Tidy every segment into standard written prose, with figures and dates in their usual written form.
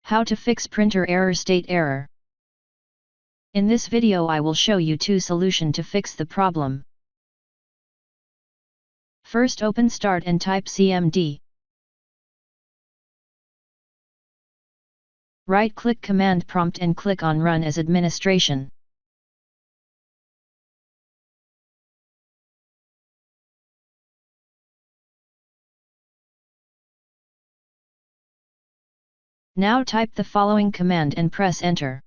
How to fix printer error state error. In this video I will show you two solutions to fix the problem. First open Start and type CMD. Right-click Command Prompt and click on Run as Administration. Now type the following command and press Enter.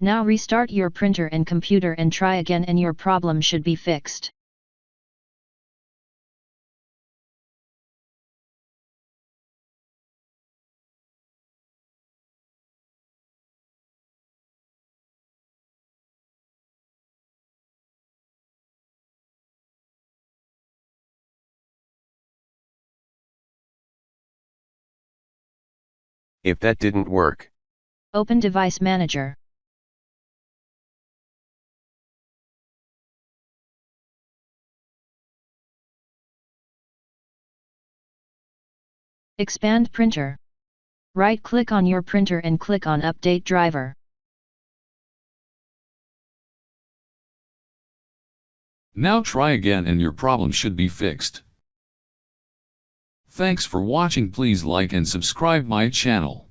Now restart your printer and computer and try again and your problem should be fixed. If that didn't work, Open Device Manager. Expand Printer. Right-click on your printer and click on Update Driver. Now try again and your problem should be fixed. Thanks for watching. Please like and subscribe my channel.